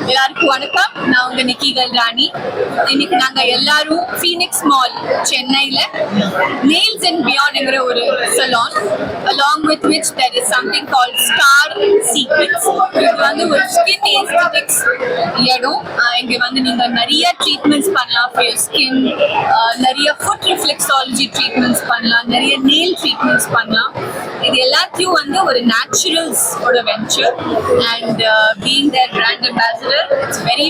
எல்லாருக்கும் வணக்கம். நான் உங்க நிக்கி கல்ராணி. இன்னைக்கு நாங்க எல்லாரும் ஃபீனிக்ஸ் மால் சென்னையில Nails and Beyond என்கிற ஒரு salon, along with which there is something called Star Secrets. இது வந்து ஒரு skin aesthetics இடம். இங்க வந்து நீங்க நிறைய ட்ரீட்மெண்ட்ஸ் பண்ணலாம் for your skin, நிறைய foot reflexology ட்ரீட்மெண்ட்ஸ் பண்ணலாம், நிறைய nail ட்ரீட்மெண்ட்ஸ் பண்ணலாம். இது எல்லாத்தையும் வந்து ஒரு naturals ஓட venture, and being their brand ambassador, it's very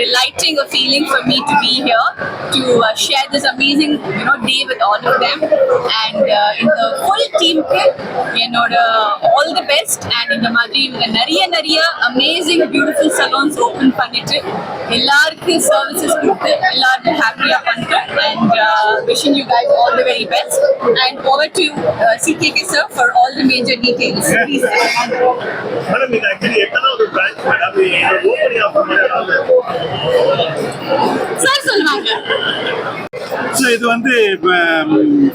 delighting a feeling for me to be here to share this amazing day with all of them, and in the full team என்னோட all the best. And இந்த மாதிரி இவங்க நிறைய amazing beautiful salons open பண்ணிட்டு எல்லாருக்கும் services கொடுத்து எல்லாருக்கும் ஹாப்பியா பண்றேன், and wishing you guys all the very best, and over to CKK sir for all the major details. Please. Madam, இது actually எத்தனாவது branch அது ஓபனிங் சார் சொல்லுவாங்க. ஸோ இது வந்து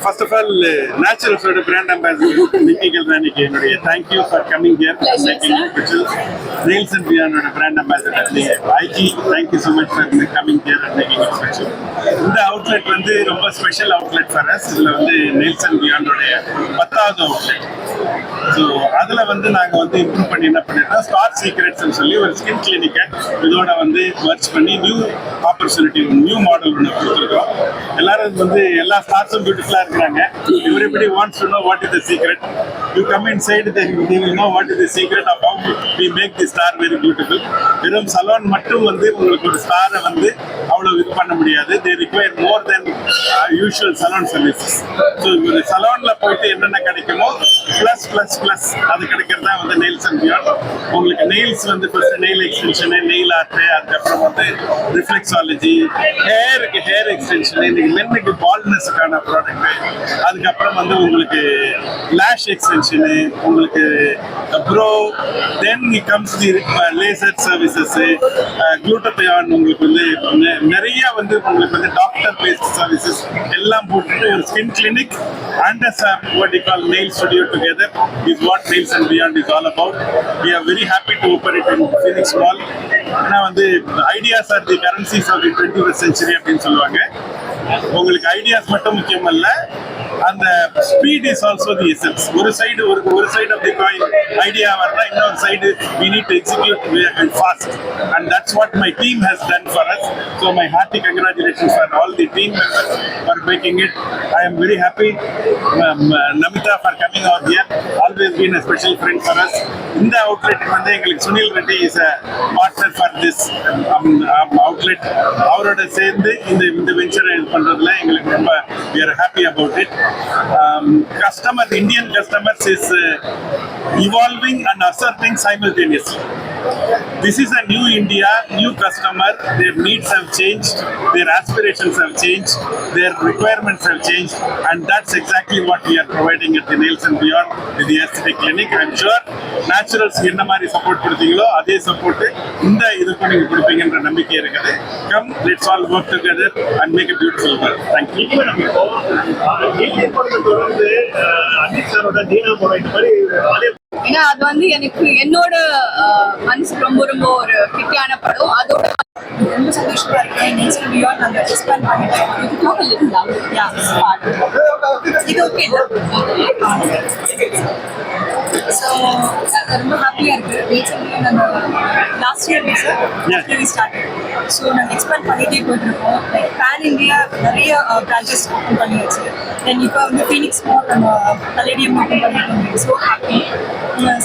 ஃபர்ஸ்ட் ஆஃப் ஆல் நேச்சுரல்ஸோட பிராண்ட் அம்பாசிடர் நிக்கி கல்ராணிக்கு என்னுடைய thank you for coming here making special. Nails and Beyond brand ambassador ஐஜி, thank you so much for coming here and making special. இந்த அவுட்லெட் வந்து ரொம்ப ஸ்பெஷல் அவுட்லெட் ஃபார் அஸ். இதில் வந்து Nails and Beyond 10வது அவுட்லெட். ஸோ அதில் வந்து நாங்கள் வந்து இம்ப்ரூவ் பண்ணி என்ன பண்ணிட்டோம், ஸ்டார் சீக்ரெட்ஸ்ன்னு சொல்லி ஒரு ஸ்கின் கிளினிக்கை இதோட வந்து வர்ச் பண்ணி நியூ ஆப்பர்ச்சுனிட்டி, நியூ மாடல் ஒன்று கொடுத்துருக்கோம். எல்லாரும் வந்து எல்லா ஸ்டார்ஸும் பியூட்டிஃபுல்லாக இருக்கிறாங்க. Everybody wants to know what is the secret. You come inside, then you will know what is the secret of how we make the star very beautiful. வெறும் salon மட்டும் வந்து உங்களுக்கு ஒரு ஸ்டாரை வந்து அவ்வளோ இது பண்ண முடியாது. தே ரிக்வயர் மோர் தென் யூஷுவல் சலூன் சர்வீசஸ். ஸோ ஒரு சலூனில் போயிட்டு என்னென்ன கிடைக்குமோ ப்ளஸ் ப்ளஸ் ப்ளஸ் அது கிடைக்கிறது தான் வந்து Nails and Beyond. உங்களுக்கு நெயில்ஸ் வந்து first nail extension, nail art, அதுக்கப்புறம் வந்து ரிஃப்ளெக்ஸாலஜி, ஹேருக்கு ஹேர் எக்ஸ்டென்ஷனு, இன்னைக்கு மென்னுக்கு பால்னஸுக்கான ப்ராடக்ட்டு, அதுக்கப்புறம் வந்து உங்களுக்கு லேஷ் எக்ஸ்டென்ஷனு, உங்களுக்கு brow, then comes the laser services, glutathione, உங்களுக்கு வந்து நிறைய வந்து உங்களுக்கு வந்து டாக்டர் பேஸ்ட் சர்வீசஸ் எல்லாம் போட்டுட்டு ஒரு skin clinic and what you call nail studio together is what Nails and Beyond is all about. We are very happy to operate in Phoenix Mall. ஏன்னா வந்து ideas are the currencies of the 21st century அப்படின்னு சொல்லுவாங்க. உங்களுக்கு ideas மட்டும் முக்கியம் அல்ல, அந்த speed is also the essence. ஒரு side of the coin idea வரனா இன்னொரு side we need to execute fast, and that's what my team has done for us. So my hearty congratulations for all the team members for making it. I am very happy, Namita, for coming out here. Always been a special friend for us. இந்த outlet வந்து எங்களுக்கு Sunil Reddy is a partner for this outlet. அவரோட சேர்ந்து இந்த வெஞ்சரை பண்றதுல எங்களுக்கு ரொம்ப we are happy about it. Indian customers is evolving and asserting simultaneously. This is a new India, new customer. Their needs have changed, their aspirations have changed, their requirements have changed, and that's exactly what we are providing at the Nails and Beyond with the aesthetic clinic. I'm sure naturals என்ன மாதிரி support கொடுத்தீங்களோ அதே support இந்த இதுக்கு நீங்க கொடுப்பீங்கன்ற நம்பிக்கை இருக்குது. Come, let's all work together and make a beautiful world. Thank you. ஏன்னா அது வந்து எனக்கு என்னோட மனசுக்கு ரொம்ப ஒரு கிட்டியான படம். அதோட ரொம்ப சந்தோஷமா இருக்கேன். Nails and Beyond நாங்க எக்ஸ்பேண்ட் பண்ணிட்டோம். இது ஓகே ஸோ ரொம்ப ஹாப்பியாக இருக்குது. Nails and Beyond நாங்கள் last year sir start, so நாங்கள் எக்ஸ்பேண்ட் பண்ணிகிட்டே போயிட்டுருக்கோம். லைக் பேன் இந்தியா நிறைய பிரான்ச்சஸ் ஓப்பன் பண்ணியாச்சு. தென் இப்போ வந்து ஃபீனிக்ஸ் மால் நம்ம பல்லேடியம் ஓப்பன் பண்ணிட்டு ஸோ ஹாப்பி.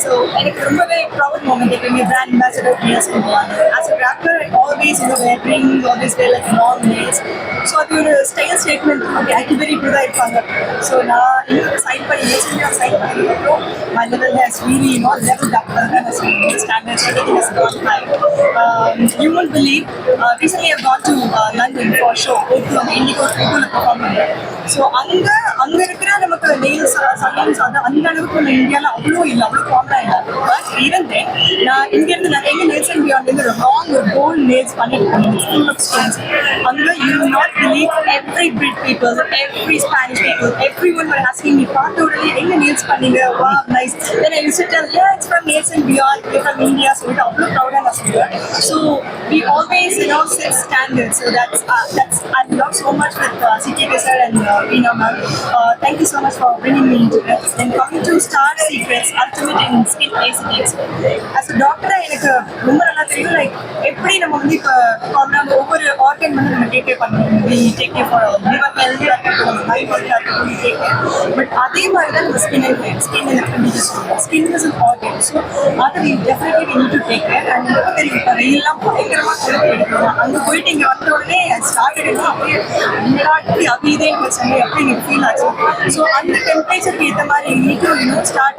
ஸோ எனக்கு ரொம்பவே ப்ரௌட் மூமெண்ட். எப்பயுமே பிராண்ட் அம்பாசிடர் பிளேஸ் பண்ணுவாங்க. As an actor I always wearing always wear like long nails. So அது ஒரு ஸ்டைல் ஸ்டேட்மெண்ட். ஓகே, ஆக்டிவேரி இப்படி தான் இருப்பாங்க. ஸோ நான் இன்னும் சைன் பண்ணி sign பண்ணிக்கிறப்போ my level has really leveled up. The standards, everything has gone high. You won't believe. Recently, I've gone to London for a show. Indigo performing. So, அங்க இருக்கிற நமக்கு nails salons அந்த அளவுக்கு இந்தியால அவ்வளோ இல்லை, அவ்வளோ காமனா இல்லை. பட் ஈவன் தென் நான் இங்க இருந்து நான் எங்க nails and beyond ஒரு லாங் ஒரு கோல்ட் nails பண்ணிட்டு அங்க you will not believe every Brit people, every Spanish people, everyone were asking me, பார்த்த உடனே எங்க nails பண்ணீங்க? Wow, nice. Then I used to tell, yeah, it's from Nails and Beyond, we're from India, so it's அவ்வளோ ப்ரௌடாக நான் சொல்லுவேன். So we always set standards. So that's I love so much with CK sir and Veena ma'am. Thank you so much for bringing me into this. And coming to Star Secrets, Ultimate in Skin Aesthetics. As a doctor, எனக்கு ரொம்ப நல்லா தெரியும் like எப்படி நம்ம வந்து இப்போ காமனாக ஒவ்வொரு ஆர்கன் வந்து நம்ம டேக் கேர் பண்ணணும். we take care for our liver health, mind health take care. But அதே மாதிரி தான் நம்ம skin skin is an organ. So அதை we definitely need to take care. And இப்போ தெரியும் இப்போ வெயிலாம் பயங்கரமாக கொழுப்பு எடுக்கணும். அங்கே போயிட்டு இங்கே வந்த உடனே ஸ்டார்ட் அப்படியே முன்னாடி அதே சொல்லி அப்படி எனக்கு ஃபீல் ஆச்சு. ஸோ அந்த டெம்பரேச்சருக்கு ஏற்ற மாதிரி ஸ்டார்ட்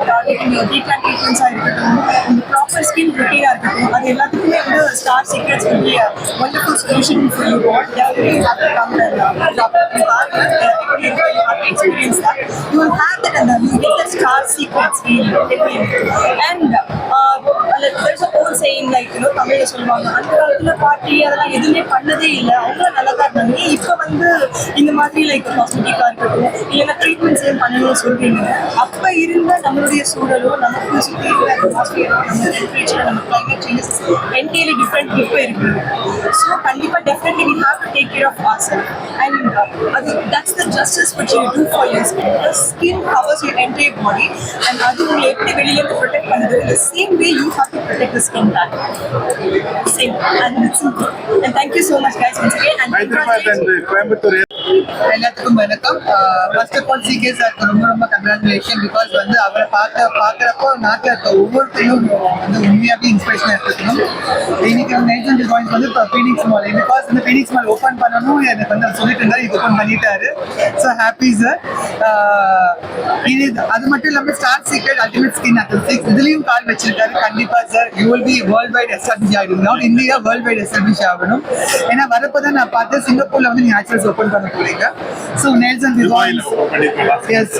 டீப்ளான் ட்ரீட்மெண்ட்ஸாக இருக்கட்டும், இந்த ப்ராப்பர் ஸ்கின் ரொட்டீனாக இருக்கட்டும், அது எல்லாத்துக்குமே வந்து ஸ்டார் சீக்ரெட்ஸ் வந்து wonderful solution for you what experience that you will have that and then you get the star secrets and there's a whole saying like தமிழ்ல சொல்லுவாங்க அந்த காலத்துல பாட்டி அதெல்லாம் எதுவுமே பண்ணதே இல்லை, அவங்க நல்லா தான் இருந்தாங்க. இப்போ வந்து இந்த மாதிரி லைக் காஸ்மெட்டிக்காக இருக்கட்டும் இல்லைன்னா ட்ரீட்மெண்ட்ஸ் ஏன் பண்ணணும்னு சொல்றீங்க. அப்போ இருந்த நம்மளுடைய சூழலோ நமக்கு சுற்றி இருக்கிற அட்மாஸ்பியர், நம்ம டெம்பரேச்சர், நம்ம கிளைமேட் சேஞ்சஸ் என்டையர்லி டிஃப்ரெண்ட் இப்போ இருக்குது. ஸோ கண்டிப்பாக definitely we have to take care of ourselves and that's the justice which you do for your skin. The skin covers your entire body and அது உங்களை எப்படி வெளியிலேருந்து protect பண்ணுது. The same way you have to protect the skin back. Same and it's simple. And thank you so much guys once again and Hyderabad and Coimbatore எல்லாத்துக்கும் வணக்கம். First of all சிகே சாருக்கு ரொம்ப ரொம்ப கங்க்ராச்சுலேஷன். பிகாஸ் வந்து அவரை பார்க்குறப்போ நாட்டில் இருக்க ஒவ்வொருத்தரும் வந்து உண்மையாகவே இன்ஸ்பிரேஷனாக இருக்கணும். இன்னைக்கு நைட்ஸ் அண்ட் டிசைன்ஸ் வந்து இப்போ ஃபீனிக்ஸ் மால், பிகாஸ் வந்து ஃபீனிக்ஸ் மால் ஓப்பன் பண்ணணும் எனக்கு வந்து சொல்லிட்டு இருந்தாரு, இது ஓப்பன் பண்ணிட்டாரு. So happy sir. இது அது மட்டும் இல்லாமல் star secret ultimate skin authentics இதுலேயும் கால் வச்சிருக்காரு. கண்டிப்பாக sir you will be world wide establish ஆகிடும். Not India, world wide establish ஆகணும். ஏன்னா வரப்போ தான் நான் பார்த்தேன் சிங்கப்பூரில் வந்து நேச்சுரல்ஸ் ஓப்பன் பண்ண போறீங்க. So nails and designs as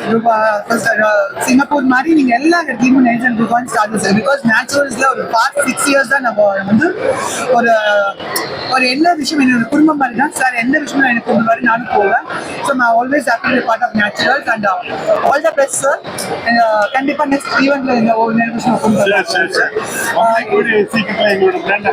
Singapore மாதிரி நீங்கள் எல்லா இடத்துலையும் nails and designs start sir. Because நேச்சுரல்ஸில் ஒரு பாஸ்ட் 6 இயர்ஸ் தான் நம்ம வந்து ஒரு எல்லா விஷயம் என்னோட குடும்பம் மாதிரி தான் சார். எந்த விஷயம் எனக்கு கொண்டு மாதிரி நானும் போவேன். ஸோ நான் always happy part of Naturals and all the best sir. கண்டிப்பாக நெக்ஸ்ட் ஈவெண்ட்ல இந்த ஒரு நேரம் விஷயம் கொண்டு வருவேன். சீக்கிரத்தில் எங்களோட பிராண்ட்